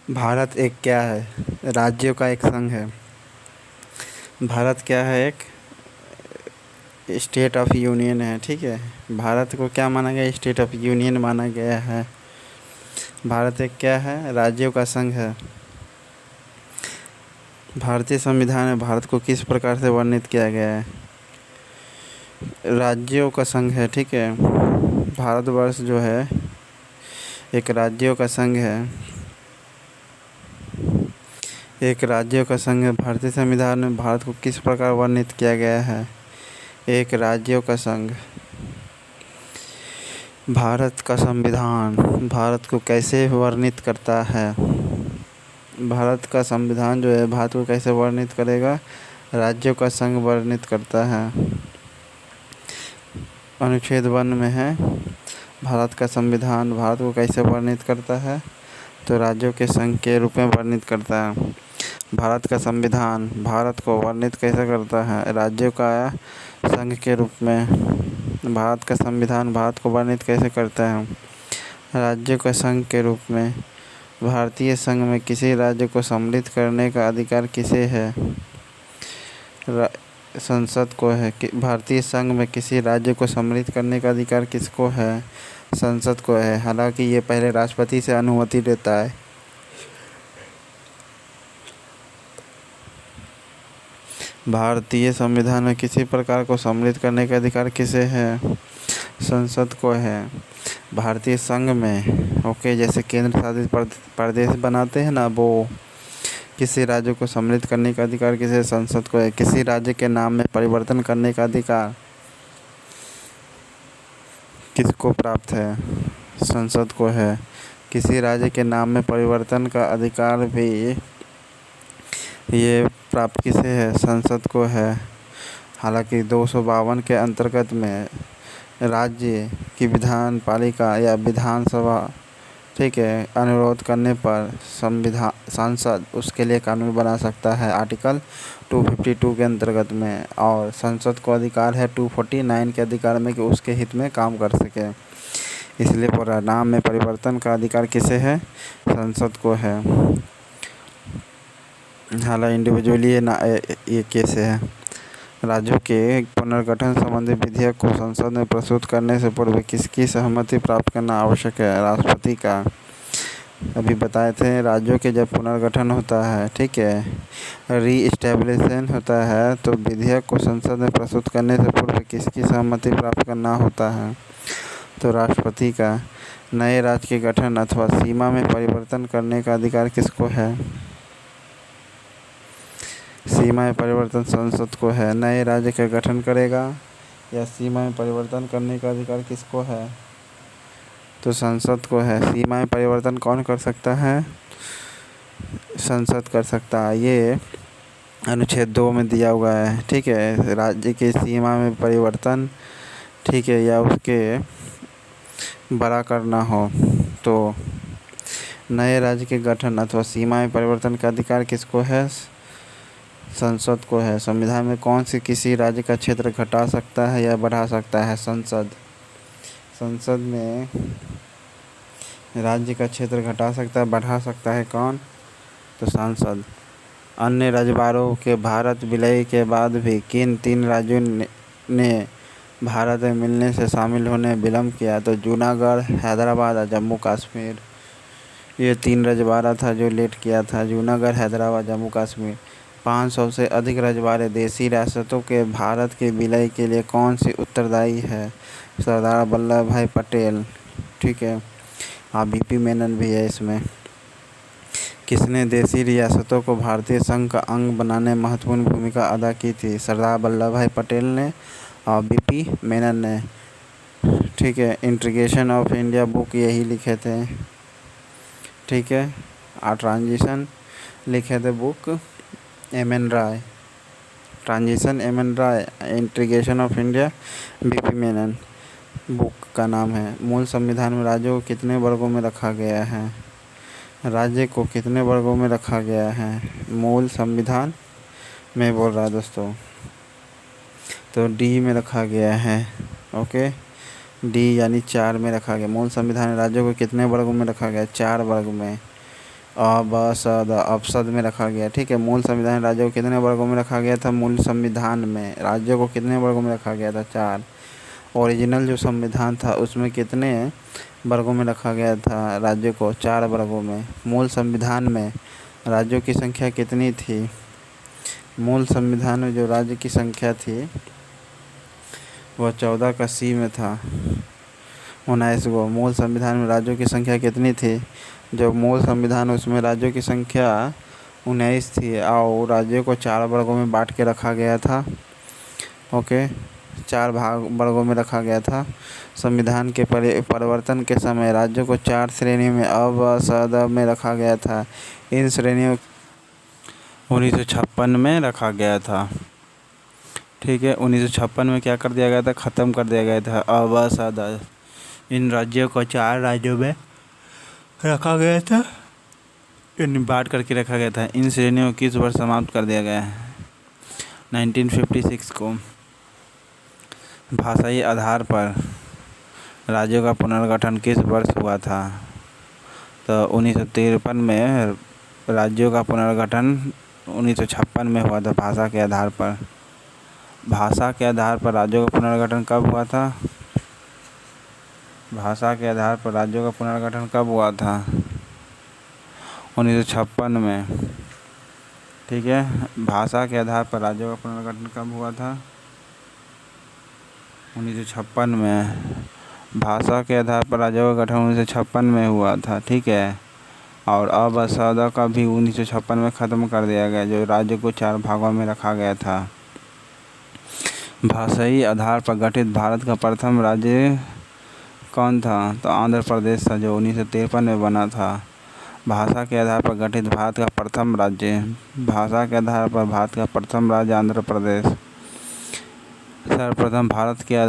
भारत एक क्या है? राज्यों का एक संघ है। भारत क्या है? एक स्टेट ऑफ यूनियन है। ठीक है। भारत को क्या माना गया? स्टेट ऑफ यूनियन माना गया है। भारत एक क्या है? राज्यों का संघ है। भारतीय संविधान में भारत को किस प्रकार से वर्णित किया गया है? राज्यों का संघ है। ठीक है। भारतवर्ष जो है एक राज्यों का संघ है। एक राज्यों का संघ है। भारतीय संविधान में भारत को किस प्रकार वर्णित किया गया है? एक राज्यों का संघ। भारत का संविधान भारत को कैसे वर्णित करता है? भारत का संविधान जो है भारत को कैसे वर्णित करेगा? राज्यों का संघ वर्णित करता है। अनुच्छेद 1 में है भारत का संविधान भारत को कैसे वर्णित करता है? तो राज्यों के संघ के रूप में वर्णित करता है। भारत का संविधान भारत को वर्णित कैसे करता है? राज्यों का संघ के रूप में। भारत का संविधान भारत को वर्णित कैसे करता है? राज्यों का संघ के रूप में। भारतीय संघ में किसी राज्य को सम्मिलित करने का अधिकार किसे है? संसद को है। भारतीय संघ में किसी राज्य को सम्मिलित करने का अधिकार किसको है? संसद को है। हालांकि ये पहले राष्ट्रपति से अनुमति लेता है। भारतीय संविधान में किसी प्रकार को सम्मिलित करने का अधिकार किसे है? संसद को है। भारतीय संघ में जैसे केंद्र शासित प्रदेश बनाते हैं ना, वो किसी राज्य को सम्मिलित करने का अधिकार किसे? संसद को है। किसी राज्य के नाम में परिवर्तन करने का अधिकार किसको प्राप्त है? संसद को है। किसी राज्य के नाम में परिवर्तन का अधिकार भी ये प्राप्त किसे है? संसद को है। हालांकि 252 के अंतर्गत में राज्य की विधान पालिका या विधानसभा ठीक है अनुरोध करने पर सांसद उसके लिए कानून बना सकता है आर्टिकल 252 के अंतर्गत में। और संसद को अधिकार है 249 के अधिकार में कि उसके हित में काम कर सके। इसलिए पूरा नाम में परिवर्तन का अधिकार किसे है? संसद को है। हालांकि इंडिविजुअली ये केस है। राज्यों के पुनर्गठन संबंधी विधेयक को संसद में प्रस्तुत करने से पूर्व किसकी सहमति प्राप्त करना आवश्यक है? राष्ट्रपति का। अभी बताए थे राज्यों के जब पुनर्गठन होता है ठीक है रीइस्टेब्लिशन होता है तो विधेयक को संसद में प्रस्तुत करने से पूर्व किसकी सहमति प्राप्त करना होता है? तो राष्ट्रपति का। नए राज्य के गठन अथवा सीमा में परिवर्तन करने का अधिकार किसको है? सीमा में परिवर्तन संसद को है। नए राज्य का गठन करेगा या सीमा में परिवर्तन करने का अधिकार किसको है? तो संसद को है। सीमा में परिवर्तन कौन कर सकता है? संसद कर सकता है। ये अनुच्छेद 2 में दिया हुआ है। ठीक है। राज्य की सीमा में परिवर्तन ठीक है या उसके बड़ा करना हो तो नए राज्य के गठन अथवा सीमा में परिवर्तन का अधिकार किसको है? संसद को है। संविधान में कौन सी किसी राज्य का क्षेत्र घटा सकता है या बढ़ा सकता है? संसद। संसद में राज्य का क्षेत्र घटा सकता है बढ़ा सकता है कौन? तो सांसद। अन्य रजवाड़ों के भारत विलय के बाद भी किन 3 राज्यों ने भारत में मिलने से शामिल होने में विलम्ब किया? तो जूनागढ़, हैदराबाद और जम्मू कश्मीर। ये 3 रजवाड़ा था जो लेट किया था। जूनागढ़, हैदराबाद, जम्मू कश्मीर। 500 से अधिक रजवाड़े देशी रियासतों के भारत के विलय के लिए कौन सी उत्तरदायी है? सरदार वल्लभ भाई पटेल। ठीक है। बीपी मेनन भी है इसमें। किसने देशी रियासतों को भारतीय संघ का अंग बनाने में महत्वपूर्ण भूमिका अदा की थी? सरदार वल्लभ भाई पटेल ने और बीपी मेनन ने। ठीक है। इंटीग्रेशन ऑफ इंडिया बुक यही लिखे थे। ठीक है। ट्रांजिशन लिखे थे book MN. Roy. Transition MN. Roy. Integration of India VP Menon book का नाम है। मूल संविधान में राज्यों को कितने वर्गों में रखा गया है? राज्य को कितने वर्गों में रखा गया है? मूल संविधान में बोल रहा है दोस्तों तो डी में रखा गया है। ओके। डी यानी 4 में रखा गया। मूल संविधान में राज्यों को कितने वर्गों में रखा गया? 4 वर्ग में। अ ब स द अपशब्द में रखा गया। ठीक है, मूल संविधान राज्यों को कितने वर्गों में रखा गया था? मूल संविधान में राज्यों को कितने वर्गों में रखा गया था? 4। ओरिजिनल जो संविधान था उसमें कितने वर्गों में रखा गया था राज्यों को? 4 वर्गों में। मूल संविधान में राज्यों की संख्या कितनी थी? मूल संविधान में जो राज्य की संख्या थी वह 14 का सी में था, 19 गो। मूल संविधान में राज्यों की संख्या कितनी थी? जो मूल संविधान उसमें राज्यों की संख्या 19 थी और राज्यों को 4 वर्गों में बांट के रखा गया था। ओके, 4 वर्गों में रखा गया था। संविधान के परिवर्तन के समय राज्यों को 4 श्रेणियों में अ ब स द में रखा गया था। इन श्रेणियों 1956 में रखा गया था। ठीक है, 1956 में क्या कर दिया गया था? ख़त्म कर दिया गया था अ ब स द। इन राज्यों को 4 राज्यों में रखा गया था, इन बांट करके रखा गया था। इन श्रेणियों को किस वर्ष समाप्त कर दिया गया है? 1956 को। भाषाई आधार पर राज्यों का पुनर्गठन किस वर्ष हुआ था? तो 1953 में। राज्यों का पुनर्गठन 1956 में हुआ था भाषा के आधार पर। भाषा के आधार पर राज्यों का पुनर्गठन कब हुआ था? भाषा के आधार पर राज्यों का पुनर्गठन कब हुआ था? 1956 में। ठीक है, भाषा के आधार पर राज्यों का पुनर्गठन कब हुआ था? 1956 में। भाषा के आधार पर राज्यों का गठन 1956 में हुआ था। ठीक है, और अब असदा का भी 1956 में ख़त्म कर दिया गया, जो राज्य को 4 भागों में रखा गया था। भाषाई आधार पर गठित भारत का प्रथम राज्य कौन था? तो आंध्र प्रदेश था, जो 1953 में बना था। भाषा के आधार पर गठित भारत का प्रथम राज्य। भाषा के आधार पर भारत का प्रथम राज्य आंध्र प्रदेश। सर्वप्रथम भारत के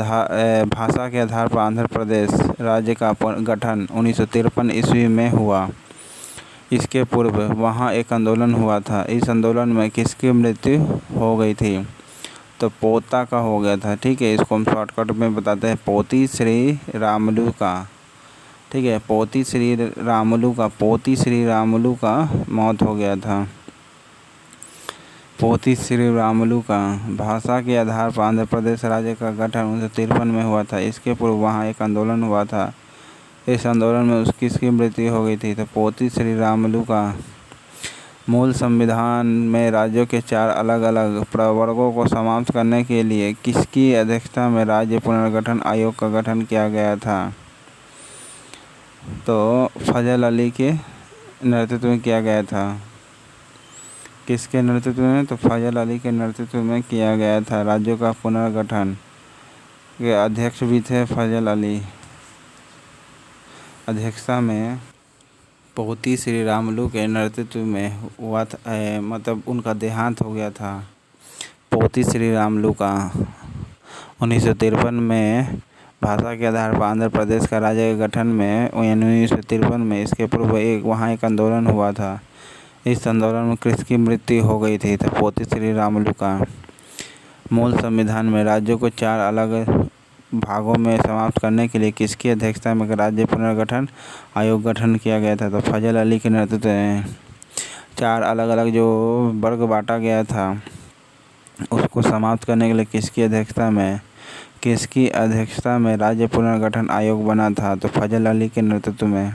भाषा के आधार पर आंध्र प्रदेश राज्य का गठन 1953 ईस्वी में हुआ। इसके पूर्व वहाँ एक आंदोलन हुआ था। इस आंदोलन में किसकी मृत्यु हो गई थी? तो पोता का हो गया था। ठीक है, इसको हम शॉर्टकट में बताते हैं पोती श्री रामुलु का। ठीक है, पोती श्री रामुलु का मौत हो गया था। पोती श्री रामुलु का। भाषा के आधार पर आंध्र प्रदेश राज्य का गठन 1953 में हुआ था। इसके पूर्व वहाँ एक आंदोलन हुआ था। इस आंदोलन में किसकी मृत्यु हो गई थी? तो पोती श्री रामुलु का। मूल संविधान में राज्यों के 4 अलग अलग प्रवर्गों को समाप्त करने के लिए किसकी अध्यक्षता में राज्य पुनर्गठन आयोग का गठन किया गया था? तो फजल अली के नेतृत्व में किया गया था। किसके नेतृत्व में? तो फजल अली के नेतृत्व में किया गया था राज्यों का पुनर्गठन। के अध्यक्ष भी थे फजल अली। अध्यक्षता में पोती श्री रामुलु के नेतृत्व में हुआ था, मतलब उनका देहांत हो गया था पोती श्री रामुलु का 1953 में। भाषा के आधार पर आंध्र प्रदेश का राज्य के गठन में 1953 में। इसके पूर्व वहाँ एक आंदोलन हुआ था। इस आंदोलन में किसकी मृत्यु हो गई थी? तो पोती श्री रामुलु का। मूल संविधान में राज्यों को 4 अलग भागों में समाप्त करने के लिए किसकी अध्यक्षता में राज्य पुनर्गठन आयोग गठन किया गया था? तो फजल अली के नेतृत्व में 4 अलग अलग जो वर्ग बांटा गया था उसको समाप्त करने के लिए किसकी अध्यक्षता में राज्य पुनर्गठन आयोग बना था? तो फजल अली के नेतृत्व में।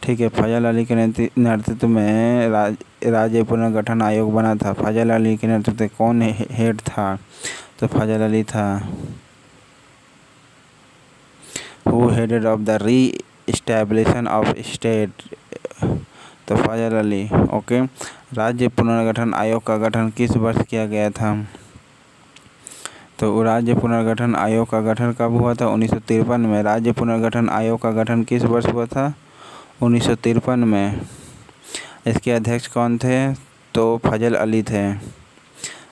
ठीक है, फजल अली के नेतृत्व में राज्य पुनर्गठन आयोग बना था। फजल अली के नेतृत्व में कौन हेड था? तो फजल अली था। Who headed of the re-establishment of state? तो फजल अली। ओके, राज्य पुनर्गठन आयोग का गठन किस वर्ष किया गया था? तो राज्य पुनर्गठन आयोग का गठन कब हुआ था? 1953 में। राज्य पुनर्गठन आयोग का गठन किस वर्ष हुआ था? 1953 में। इसके अध्यक्ष कौन थे? तो फजल अली थे।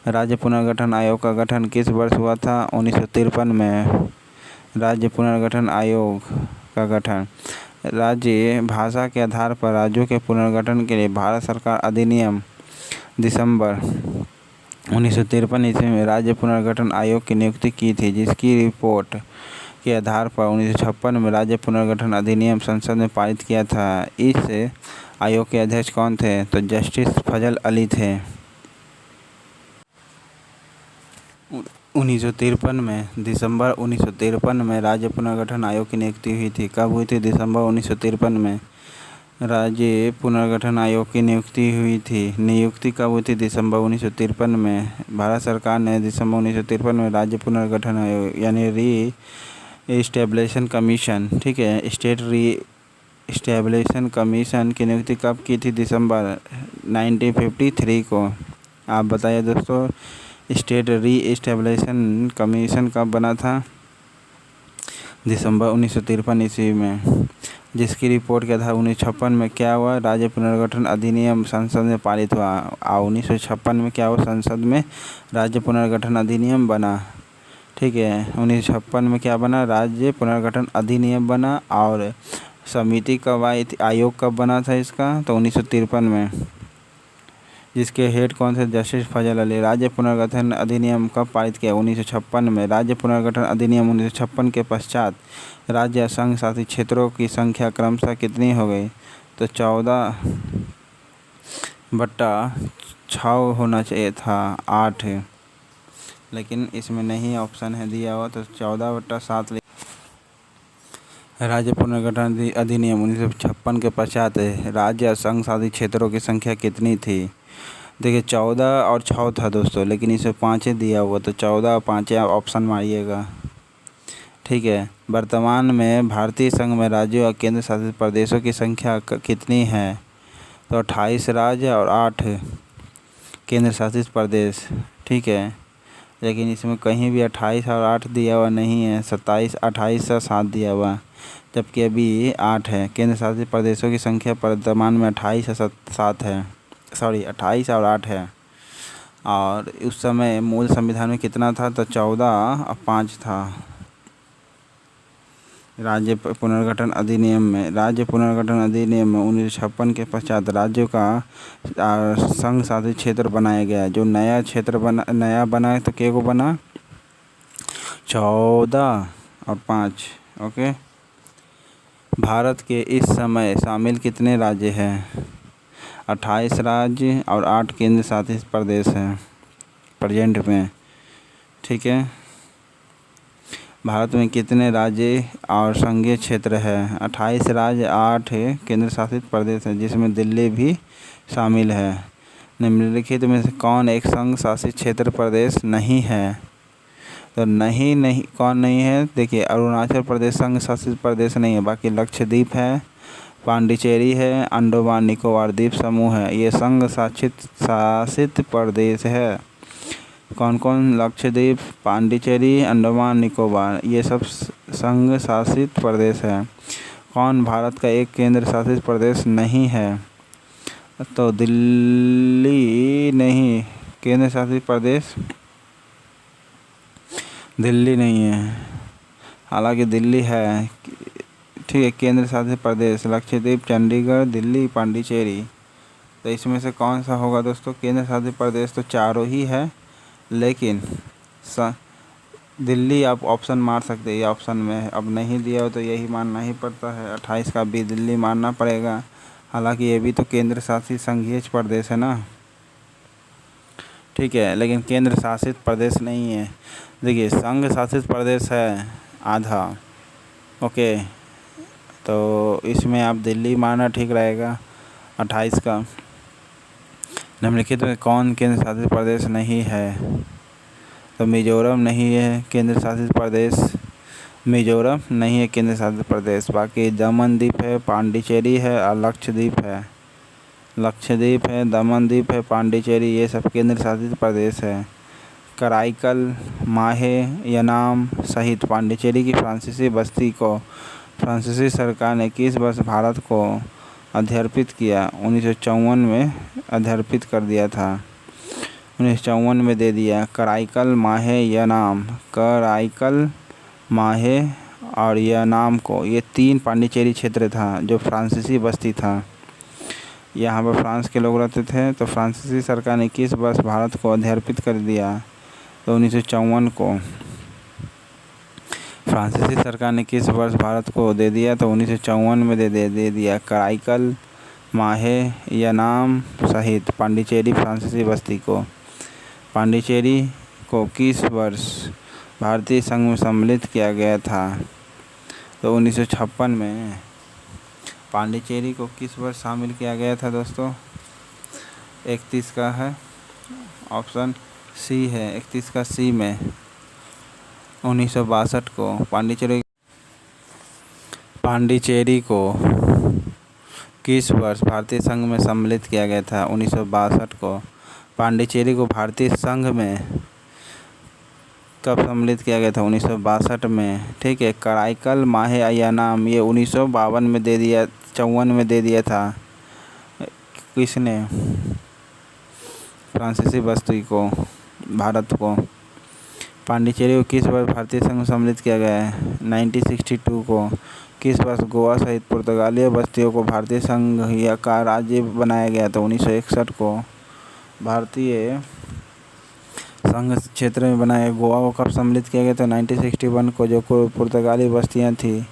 राज्य पुनर्गठन आयोग का गठन किस वर्ष हुआ था? 1953 में। राज्य पुनर्गठन आयोग का गठन। राज्य भाषा के आधार पर राज्यों के पुनर्गठन के लिए भारत सरकार अधिनियम दिसंबर 1953 ईस्वी में राज्य पुनर्गठन आयोग की नियुक्ति की थी, जिसकी रिपोर्ट के आधार पर 1956 में राज्य पुनर्गठन अधिनियम संसद में पारित किया था। इस आयोग के अध्यक्ष कौन थे? तो जस्टिस फजल अली थे। 1953 में, दिसंबर 1953 में राज्य पुनर्गठन आयोग की नियुक्ति हुई थी। कब हुई थी? दिसंबर 1953 में राज्य पुनर्गठन आयोग की नियुक्ति हुई थी। नियुक्ति कब हुई थी? दिसंबर 1953 में। भारत सरकार ने दिसंबर 1953 में राज्य पुनर्गठन आयोग यानी री एस्टेब्लिशन कमीशन, ठीक है, स्टेट री एस्टेब्लिशन कमीशन की नियुक्ति कब की थी? दिसंबर 1953 को। आप बताइए दोस्तों, स्टेट री एस्टेब्लिशन कमीशन कब बना था? दिसंबर 1953 ईस्वी में। जिसकी रिपोर्ट के आधार 1956 में क्या हुआ? राज्य पुनर्गठन अधिनियम संसद में पारित हुआ। 1956 में क्या हुआ? संसद में राज्य पुनर्गठन अधिनियम बना। ठीक है, 1956 में क्या बना? राज्य पुनर्गठन अधिनियम बना। और समिति कब आई थी? आयोग कब बना था इसका? तो 1953 में। जिसके हेड कौन थे? जस्टिस फजल अली। राज्य पुनर्गठन अधिनियम कब पारित किया? 1956 में। राज्य पुनर्गठन अधिनियम 1956 के पश्चात राज्य और संघ शासित क्षेत्रों की संख्या क्रमशः कितनी हो गई? तो 14/6 होना चाहिए था, 8, लेकिन इसमें नहीं ऑप्शन है दिया हुआ, तो 14/7। राज्य पुनर्गठन अधिनियम 1956 के पश्चात राज्य और संघ शासित क्षेत्रों की संख्या कितनी थी? देखिए 14 और 6 था दोस्तों, लेकिन इसमें 5 दिया हुआ, तो 14 और 5 आप ऑप्शन मारिएगा। ठीक है, वर्तमान में भारतीय संघ में राज्यों और केंद्र शासित प्रदेशों की संख्या कितनी है? तो 28 राज्य और 8 केंद्र शासित प्रदेश। ठीक है, लेकिन इसमें कहीं भी 28 और 8 दिया हुआ नहीं है। 28 और 7 दिया हुआ, जबकि अभी 8 है। केंद्र शासित प्रदेशों की संख्या वर्तमान में 28 और 7 है, 28 और 8 है। और उस समय मूल संविधान में कितना था? तो 14 और 5 था। राज्य पुनर्गठन अधिनियम में 1956 के पश्चात राज्यों का संघ शासित क्षेत्र बनाया गया। जो नया क्षेत्र नया बना तो क्या को बना? 14 और 5। ओके, भारत के इस समय शामिल कितने राज्य हैं? 28 राज्य और 8 केंद्र शासित प्रदेश हैं प्रेजेंट में। ठीक है, भारत में कितने राज्य और संघीय क्षेत्र है? 28 राज्य, 8 केंद्र शासित प्रदेश है, जिसमें दिल्ली भी शामिल है। निम्नलिखित में से कौन एक संघ शासित क्षेत्र प्रदेश नहीं है? तो नहीं कौन नहीं है? देखिए, अरुणाचल प्रदेश संघ शासित प्रदेश नहीं है, बाकी लक्षद्वीप है, पांडिचेरी है, अंडमान निकोबार द्वीप समूह है, ये संघ शासित प्रदेश है। कौन कौन? लक्षद्वीप, पांडिचेरी, अंडमान निकोबार, ये सब संघ शासित प्रदेश है। कौन भारत का एक केंद्र शासित प्रदेश नहीं है? तो दिल्ली नहीं, केंद्र शासित प्रदेश दिल्ली नहीं है, हालांकि दिल्ली है। ठीक है, केंद्र शासित प्रदेश लक्षद्वीप, चंडीगढ़, दिल्ली, पांडिचेरी। तो इसमें से कौन सा होगा दोस्तों? केंद्र शासित प्रदेश तो चारों ही है, लेकिन दिल्ली आप ऑप्शन मार सकते हैं, ये ऑप्शन में है। अब नहीं दिया हो तो यही मानना ही पड़ता है, 28 का भी दिल्ली मानना पड़ेगा। हालांकि ये भी तो केंद्र शासित संघीय प्रदेश है ना। ठीक है, लेकिन केंद्र शासित प्रदेश नहीं है। देखिए, संघ शासित प्रदेश है आधा। ओके, तो इसमें आप दिल्ली मानना ठीक रहेगा 28 का। निम्नलिखित में कौन केंद्र शासित प्रदेश नहीं है? तो मिजोरम नहीं है केंद्र शासित प्रदेश, मिजोरम नहीं है केंद्र शासित प्रदेश। बाकी दमन द्वीप है, पांडिचेरी है और लक्षद्वीप है। लक्षद्वीप है, दमन द्वीप है, पांडिचेरी, ये सब केंद्र शासित प्रदेश है। कराईकल, माहे, यनाम सहित पांडिचेरी की फ्रांसीसी बस्ती को फ्रांसीसी सरकार ने किस वर्ष भारत को अध्यर्पित किया? 1954 में अध्यर्पित कर दिया था, 1954 में दे दिया। कराईकल, माहे, यनाम, कराईकल, माहे और यनाम को, ये 3 पांडिचेरी क्षेत्र था जो फ्रांसीसी बस्ती था। यहाँ पर फ्रांस के लोग रहते थे। तो फ्रांसीसी सरकार ने किस वर्ष भारत को अध्यर्पित कर दिया? तो 1954 को। फ्रांसीसी सरकार ने किस वर्ष भारत को दे दिया? तो 1954 में दे दिया। कराईकल, माहेयनाम सहित पांडिचेरी फ्रांसीसी बस्ती को। पांडिचेरी को किस वर्ष भारतीय संघ में सम्मिलित किया गया था? तो 1956 में। पांडिचेरी को किस वर्ष शामिल किया गया था दोस्तों? 31 का है, ऑप्शन सी है, 31 का सी में 1962 को पांडिचेरी को किस वर्ष भारतीय संघ में सम्मिलित किया गया था? 1962 को। पांडिचेरी को भारतीय संघ में कब सम्मिलित किया गया था? 1962 में। ठीक है। कराईकल माहेयनाम ये 1952 में दे दिया, 54 में दे दिया था। किसने? फ्रांसीसी बस्ती को, भारत को। पांडिचेरी को किस वर्ष भारतीय संघ में सम्मिलित किया गया है? 1962 को। किस वर्ष गोवा सहित पुर्तगाली बस्तियों को भारतीय संघ का राज्य बनाया गया था? 1961 को। भारतीय संघ क्षेत्र में बनाया गोवा को कब सम्मिलित किया गया था? 1961 को, जो पुर्तगाली बस्तियां थी।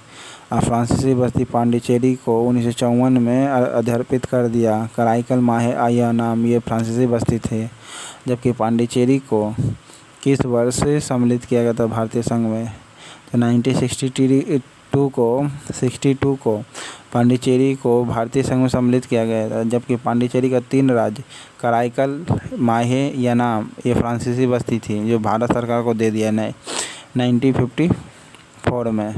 और फ्रांसीसी बस्ती पांडिचेरी को 1954 में अधिर्पित कर दिया। कराईकल माहेयनाम ये फ्रांसीसी बस्ती थे, जबकि पांडिचेरी को किस वर्ष सम्मिलित किया गया था भारतीय संघ में? तो 1962 को पांडिचेरी को भारतीय संघ में सम्मिलित किया गया था, जबकि पांडिचेरी का 3 राज्य कराईकल माहेयनाम ये फ्रांसीसी बस्ती थी, जो भारत सरकार को दे दिया 1954 में।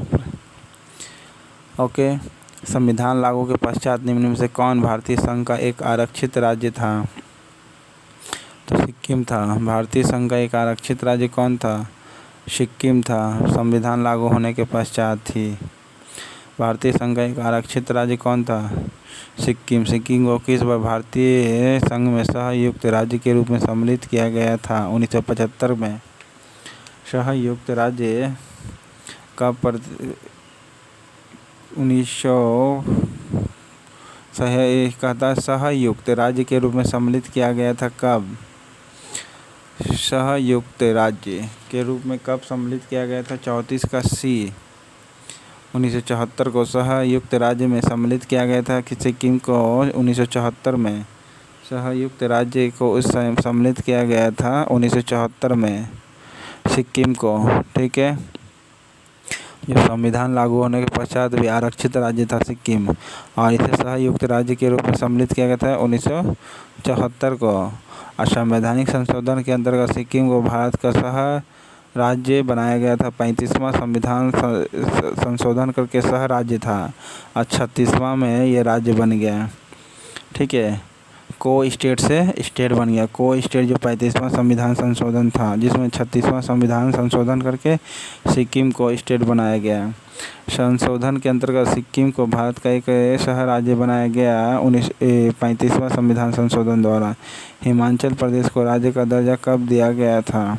ओके। संविधान लागू के पश्चात निम्न में से कौन भारतीय संघ का एक आरक्षित राज्य था? तो सिक्किम था। भारतीय संघ का एक आरक्षित राज्य कौन था? सिक्किम था। संविधान लागू होने के पश्चात थी। भारतीय संघ का एक आरक्षित राज्य कौन था? सिक्किम। सिक्किम को किस बार भारतीय संघ में सहयुक्त राज्य के रूप में सम्मिलित किया गया था? 1975 में। सहयुक्त राज्य कब सहयुक्त राज्य के रूप में सम्मिलित किया गया था कब? सहयुक्त राज्य के रूप में कब सम्मिलित किया गया था? 34 का सी 1974 को सहयुक्त राज्य में सम्मिलित किया गया था कि सिक्किम को 1974 में सहयुक्त राज्य को उस समय सम्मिलित किया गया था 1974 में सिक्किम को। ठीक है। जो संविधान लागू होने के पश्चात भी आरक्षित राज्य था सिक्किम, और इसे सहयुक्त राज्य के रूप में सम्मिलित किया गया था 1974 को। और संवैधानिक संशोधन के अंतर्गत सिक्किम को भारत का सह राज्य बनाया गया था। 35वां संविधान संशोधन करके सह राज्य था, और 36वां में ये राज्य बन गया। ठीक है। को स्टेट से स्टेट बन गया। को स्टेट जो 35वां संविधान संशोधन था, जिसमें 36वां संविधान संशोधन करके सिक्किम को स्टेट बनाया गया। संशोधन के अंतर्गत सिक्किम को भारत का एक शहर राज्य बनाया गया 35वां संविधान संशोधन द्वारा। हिमाचल प्रदेश को राज्य का दर्जा कब दिया गया था?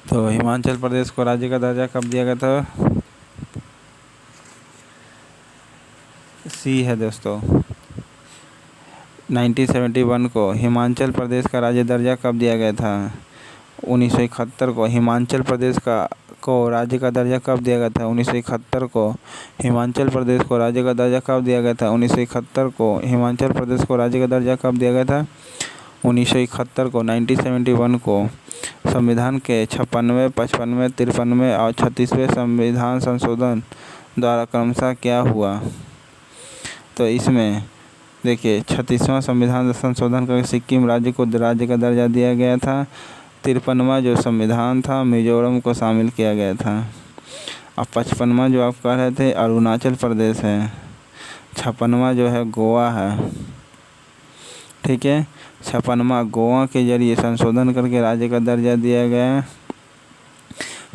तो हिमाचल प्रदेश को राज्य का दर्जा कब दिया गया था? सी है दोस्तों, 1971 को। हिमाचल प्रदेश का राज्य दर्जा कब दिया गया था? 1971 को। हिमाचल प्रदेश को राज्य का दर्जा कब दिया गया था? 1971 को। हिमाचल प्रदेश को राज्य का दर्जा कब दिया गया था? 1971 को। हिमाचल प्रदेश को राज्य का दर्जा कब दिया गया था? 1971 को, 1971 को। संविधान के 56वें, 55वें, 53वें और 36वें संविधान संशोधन द्वारा क्रमशः क्या हुआ? तो इसमें देखिए, 36वां संविधान संशोधन करके सिक्किम राज्य को राज्य का दर्जा दिया गया था। 53वां जो संविधान था, मिजोरम को शामिल किया गया था। अब 55वां जो आप कह रहे थे अरुणाचल प्रदेश है। 56वां जो है गोवा है। ठीक है। 56वां गोवा के जरिए संशोधन करके राज्य का दर्जा दिया गया।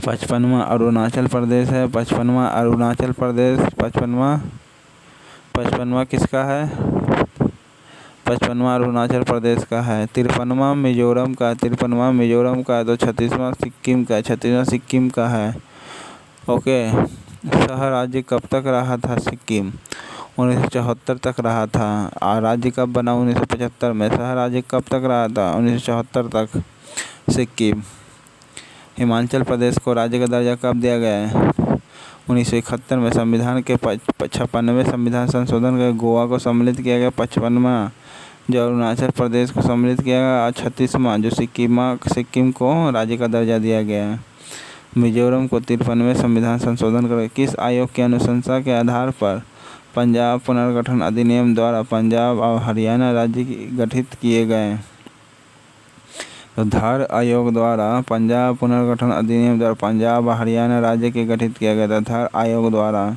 55वां अरुणाचल प्रदेश है। 55वां अरुणाचल प्रदेश। 55वां किसका है? 55वां अरुणाचल प्रदेश का है। 53वां मिजोरम का। 53वां मिजोरम का। तो 36वां सिक्किम का। 36वां सिक्किम का है। ओके। शहर राज्य कब तक रहा था सिक्किम? 1974 तक रहा था। और राज्य कब बना? 1975 में। शहर राज्य कब तक रहा था? 1974 तक सिक्किम। हिमाचल प्रदेश को राज्य का दर्जा कब दिया गया है? 1971 में संविधान के 56वें संविधान संशोधन कर गोवा को सम्मिलित किया गया। 55वां जो अरुणाचल प्रदेश को सम्मिलित किया गया। और 36वां जो सिक्किम को राज्य का दर्जा दिया गया। मिजोरम को 53वें संविधान संशोधन कर किस आयोग की अनुशंसा के आधार पर पंजाब पुनर्गठन अधिनियम द्वारा पंजाब और हरियाणा राज्य गठित किए गए। तो धर आयोग द्वारा पंजाब पुनर्गठन अधिनियम द्वारा पंजाब और हरियाणा राज्य के गठित किया गया था। धर आयोग द्वारा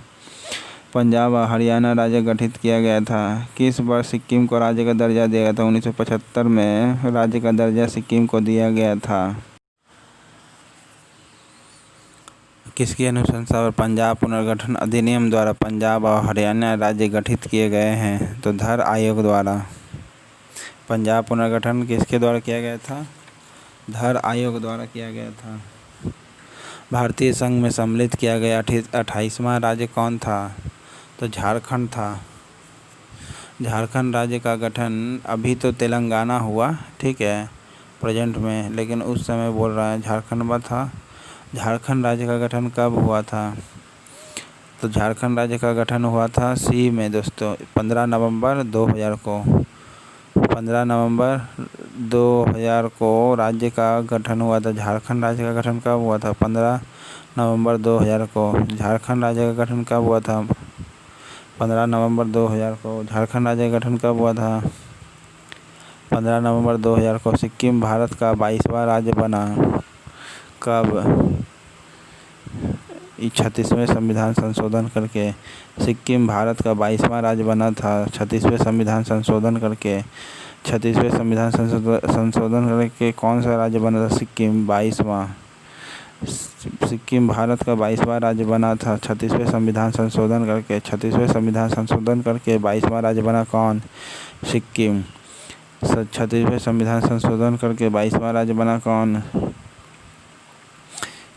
पंजाब और हरियाणा राज्य गठित किया गया था। किस वर्ष सिक्किम को राज्य का दर्जा दिया गया था? 1975 में राज्य का दर्जा सिक्किम को दिया गया था। किसकी अनुशंसा पर पंजाब पुनर्गठन अधिनियम द्वारा पंजाब और हरियाणा राज्य गठित किए गए हैं? तो धर आयोग द्वारा। पंजाब पुनर्गठन किसके द्वारा किया गया था? धर आयोग द्वारा किया गया था। भारतीय संघ में सम्मिलित किया गया 28वां राज्य कौन था? तो झारखंड था। झारखंड राज्य का गठन अभी तो तेलंगाना हुआ, ठीक है, प्रेजेंट में, लेकिन उस समय बोल रहा है झारखंड में था। झारखंड राज्य का गठन कब हुआ था? तो झारखंड राज्य का गठन हुआ था सी में दोस्तों, 15 नवंबर 2000 को। 15 नवंबर 2000 को राज्य का गठन हुआ था। झारखंड राज्य का गठन कब हुआ था? 15 नवंबर 2000 को। झारखंड राज्य का गठन कब हुआ था? 15 नवंबर 2000 को। झारखंड राज्य का गठन कब हुआ था? 15 नवंबर 2000 को। सिक्किम भारत का 22वां राज्य बना कब? 36वें संविधान संशोधन करके सिक्किम भारत का 22वां राज्य बना था। 36वें संविधान संशोधन करके 36वें संविधान संशोधन करके कौन सा राज्य बना था? सिक्किम 22वां। सिक्किम भारत का 22वां राज्य बना था 36वें संविधान संशोधन करके। 36वें संविधान संशोधन करके 22वां राज्य बना कौन? सिक्किम। 36वें संविधान संशोधन करके 22वां राज्य बना कौन?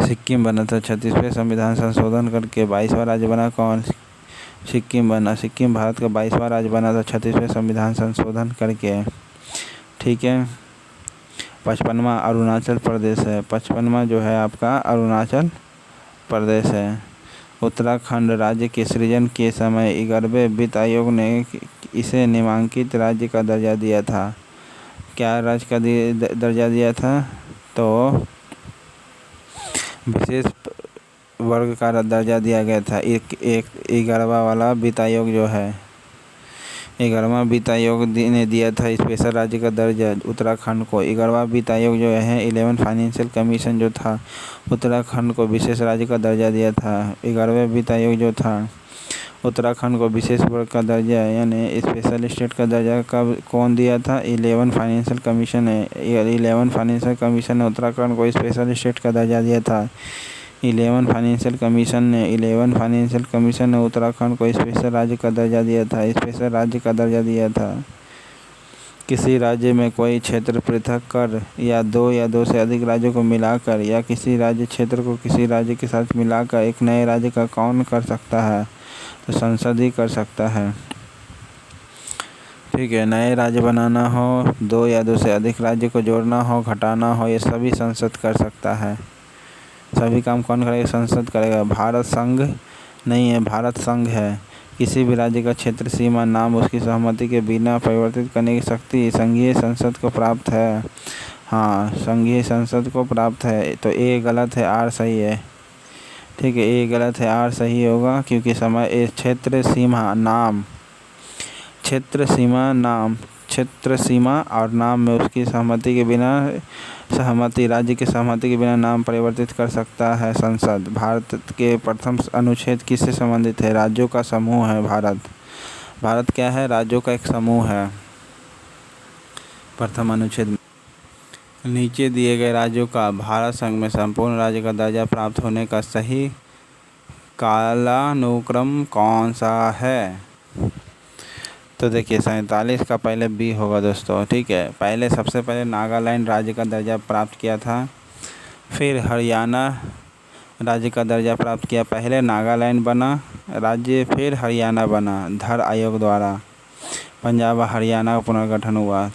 सिक्किम बना था। 36वें संविधान संशोधन करके 22वां राज्य बना कौन? सिक्किम बना। सिक्किम भारत का 22वां राज्य बना था 36वें संविधान संशोधन करके, ठीक है। 55वां अरुणाचल प्रदेश है। 55वां जो है आपका अरुणाचल प्रदेश है। उत्तराखंड राज्य के सृजन के समय 11वें वित्त आयोग ने इसे नामांकित राज्य का दर्जा दिया था। क्या राज्य का दर्जा दिया था? तो विशेष वर्ग का दर्जा दिया गया था। एक 11वां वाला वित्त आयोग जो है, 11वां वित्त आयोग ने दिया था स्पेशल राज्य का दर्जा उत्तराखंड को। 11वां वित्त आयोग जो है 11 फाइनेंशियल कमीशन जो था उत्तराखंड को विशेष राज्य का दर्जा दिया था। 11वें वित्त आयोग जो था उत्तराखंड को विशेष वर्ग का दर्जा यानी स्पेशल स्टेट का दर्जा कौन दिया था? 11 फाइनेंशियल कमीशन है। 11 फाइनेंशियल कमीशन ने उत्तराखंड को स्पेशल स्टेट का दर्जा दिया था। 11 फाइनेंशियल कमीशन ने उत्तराखंड को स्पेशल राज्य का दर्जा दिया था। स्पेशल राज्य का दर्जा दिया था। किसी राज्य में कोई क्षेत्र पृथक कर या दो से अधिक राज्यों को मिलाकर या किसी राज्य क्षेत्र को किसी राज्य के साथ मिलाकर एक नए राज्य का कौन कर सकता है? तो संसद ही कर सकता है, ठीक है। नए राज्य बनाना हो, दो से अधिक राज्य को जोड़ना हो, घटाना हो, ये सभी संसद कर सकता है। सभी काम कौन करेगा? संसद करेगा। भारत संघ नहीं है, भारत संघ है। किसी भी राज्य का क्षेत्र सीमा नाम उसकी सहमति के बिना परिवर्तित करने की शक्ति संघीय संसद को प्राप्त है। हाँ, संघीय संसद को प्राप्त है। तो ए गलत है, आर सही है, ठीक है। ए गलत है, आर सही होगा क्योंकि क्षेत्र सीमा और नाम में उसकी सहमति के बिना राज्य की सहमति के बिना नाम परिवर्तित कर सकता है संसद। भारत के प्रथम अनुच्छेद किससे संबंधित है? राज्यों का समूह है भारत क्या है? राज्यों का एक समूह है। प्रथम अनुच्छेद नीचे दिए गए राज्यों का भारत संघ में संपूर्ण राज्य का दर्जा प्राप्त होने का सही कालानुक्रम कौन सा है? तो देखिए 47 का पहले बी होगा दोस्तों, ठीक है। सबसे पहले नागालैंड राज्य का दर्जा प्राप्त किया था, फिर हरियाणा राज्य का दर्जा प्राप्त किया। पहले नागालैंड बना राज्य, फिर हरियाणा बना धर आयोग द्वारा। पंजाब और हरियाणा का पुनर्गठन हुआ,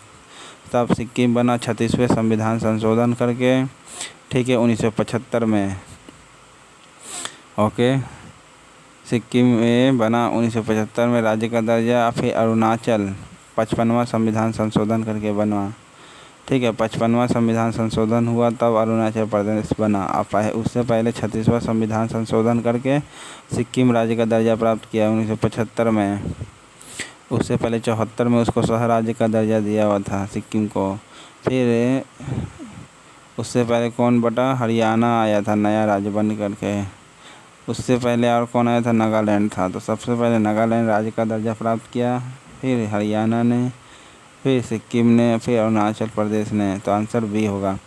तब सिक्किम बना 36वें संविधान संशोधन करके, ठीक है, 1975 में। ओके, सिक्किम में बना 1975 में राज्य का दर्जा। फिर अरुणाचल 55वां संविधान संशोधन करके बना। ठीक है, 55वां संविधान संशोधन हुआ तब अरुणाचल प्रदेश बना। अब उससे पहले 36वां संविधान संशोधन करके सिक्किम राज्य का दर्जा प्राप्त किया 1975 में। उससे पहले 74 में उसको सह राज्य का दर्जा दिया हुआ था सिक्किम को। फिर उससे पहले कौन बटा, हरियाणा आया था नया राज्य बन करके। उससे पहले और कौन आया था, नागालैंड था। तो सबसे पहले नागालैंड राज्य का दर्जा प्राप्त किया, फिर हरियाणा ने, फिर सिक्किम ने, फिर अरुणाचल प्रदेश ने। तो आंसर बी होगा।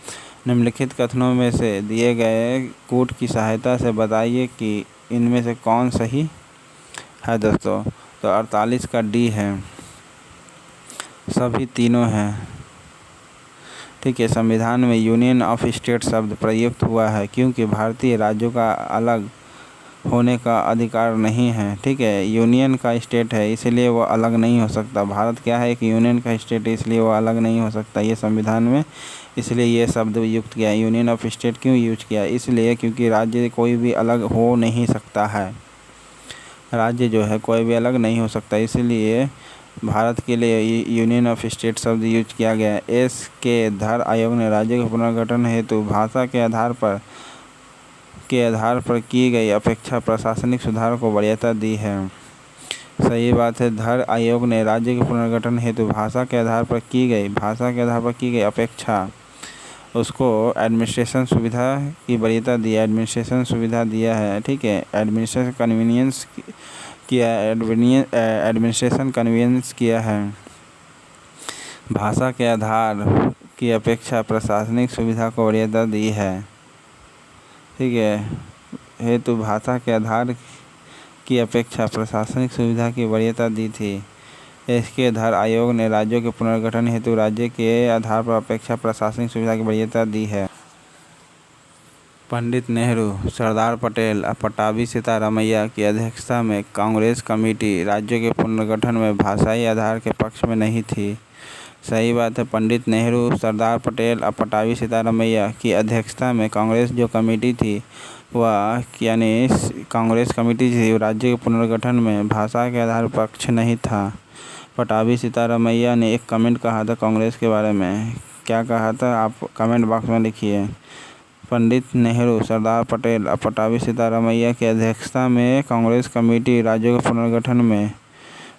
निम्नलिखित कथनों में से दिए गए कूट की सहायता से बताइए कि इनमें से कौन सही है दोस्तों। तो 48 का डी है, सभी तीनों हैं। ठीक है, संविधान में यूनियन ऑफ स्टेट शब्द प्रयुक्त हुआ है क्योंकि भारतीय राज्यों का अलग होने का अधिकार नहीं है। ठीक है, यूनियन का स्टेट है इसलिए वो अलग नहीं हो सकता। भारत क्या है, एक यूनियन का स्टेट है इसलिए वो अलग नहीं हो सकता। ये संविधान में इसलिए ये शब्द युक्त किया। यूनियन ऑफ स्टेट क्यों यूज किया, इसलिए क्योंकि राज्य कोई भी अलग हो नहीं सकता है। राज्य जो है कोई भी अलग नहीं हो सकता, इसलिए भारत के लिए यूनियन ऑफ स्टेट शब्द यूज किया गया है। एस के धर आयोग ने राज्य के पुनर्गठन हेतु भाषा के आधार पर की गई अपेक्षा प्रशासनिक सुधार को वरीयता दी है। सही बात है, धर आयोग ने राज्य के पुनर्गठन हेतु भाषा के आधार पर की गई अपेक्षा उसको एडमिनिस्ट्रेशन सुविधा की वरीयता दी है। एडमिनिस्ट्रेशन सुविधा दिया है। ठीक है, एडमिनिस्ट्रेशन कन्वीनियंस किया है। भाषा के आधार की अपेक्षा प्रशासनिक सुविधा को वरीयता दी है। ठीक है, हेतु भाषा के आधार की अपेक्षा प्रशासनिक सुविधा की वरीयता दी थी। इसके आधार आयोग ने राज्यों के पुनर्गठन हेतु राज्य के आधार पर अपेक्षा प्रशासनिक सुविधा की वरीयता दी है। पंडित नेहरू, सरदार पटेल और पट्टाभी सितारामैया की अध्यक्षता में कांग्रेस कमेटी राज्यों के पुनर्गठन में भाषाई आधार के पक्ष में नहीं थी। सही बात है, पंडित नेहरू, सरदार पटेल और पट्टाभी सितारामैया की अध्यक्षता में कांग्रेस जो कमेटी थी वह यानी कांग्रेस कमेटी थी, राज्य के पुनर्गठन में भाषा के आधार पक्ष नहीं था। पट्टाभी सितारामैया ने एक कमेंट कहा था कांग्रेस के बारे में, क्या कहा था आप कमेंट बॉक्स में लिखिए। पंडित नेहरू, सरदार पटेल और पट्टाभी सितारामैया की अध्यक्षता में कांग्रेस कमेटी राज्यों के पुनर्गठन में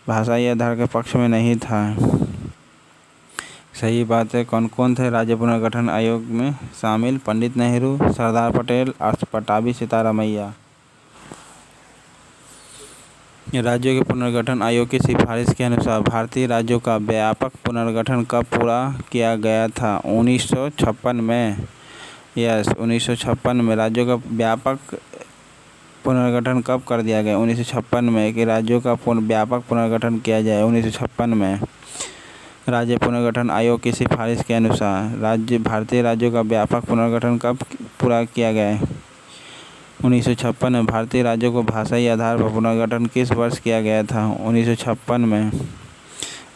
भाषाई आधार के पक्ष में नहीं था। सही बात है, कौन कौन थे राज्य पुनर्गठन आयोग में शामिल, पंडित नेहरू, सरदार पटेल और पट्टाभी सितारामैया। राज्यों के पुनर्गठन आयोग की सिफारिश के अनुसार भारतीय राज्यों का व्यापक पुनर्गठन कब पूरा किया गया था, 1956 में। यस, 1956 में राज्यों का व्यापक पुनर्गठन कब कर दिया गया, 1956 में, कि राज्यों का व्यापक पुनर्गठन किया जाए 1956 में। राज्य पुनर्गठन आयोग की सिफारिश के अनुसार भारतीय राज्यों का व्यापक पुनर्गठन कब पूरा किया गया है, 1956 में। भारतीय राज्यों को भाषाई आधार पर पुनर्गठन किस वर्ष किया गया था, 1956 में।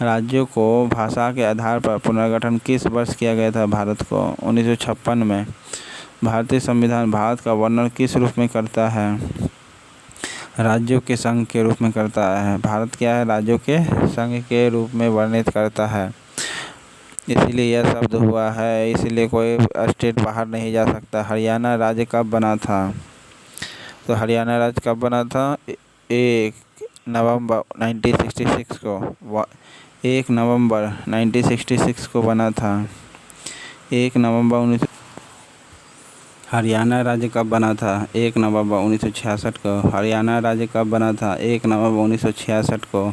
राज्यों को भाषा के आधार पर पुनर्गठन किस वर्ष किया गया था भारत को, 1956 में। भारतीय संविधान भारत का वर्णन किस रूप में करता है, राज्यों के संघ के रूप में करता है। भारत क्या है, राज्यों के संघ के रूप में वर्णित करता है, इसीलिए यह शब्द हुआ है। इसीलिए कोई स्टेट बाहर नहीं जा सकता। हरियाणा राज्य कब बना था, तो हरियाणा राज्य कब बना था, 1 नवंबर 1966 को, 1 नवंबर 1966 को बना था। 1 नवंबर हरियाणा राज्य कब बना था, 1 नवंबर 1966 को। हरियाणा राज्य कब बना था, 1 नवंबर 1966 को।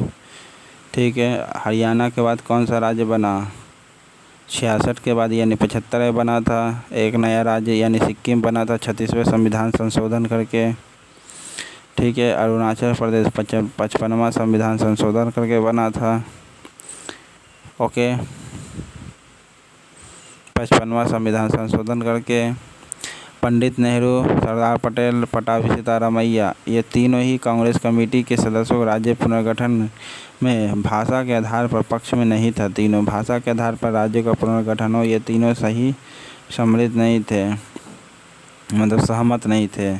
ठीक है, हरियाणा के बाद कौन सा राज्य बना, 66 के बाद यानी 75 में बना था। एक नया राज्य यानी सिक्किम बना था 36वें संविधान संशोधन करके। ठीक है, अरुणाचल प्रदेश 55वां संविधान संशोधन करके बना था। ओके, 55वां संविधान संशोधन करके। पंडित नेहरू, सरदार पटेल, पट्टाभी सितारामैया, ये तीनों ही कांग्रेस कमेटी के सदस्यों को राज्य पुनर्गठन में भाषा के आधार पर पक्ष में नहीं था। तीनों भाषा के आधार पर राज्य का पुनर्गठन हो, ये तीनों सही सम्मिलित नहीं थे, मतलब सहमत नहीं थे।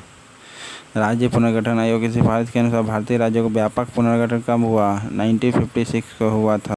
राज्य पुनर्गठन आयोग की सिफारिश के अनुसार भारतीय राज्यों का व्यापक पुनर्गठन कब हुआ? 1956 को हुआ था।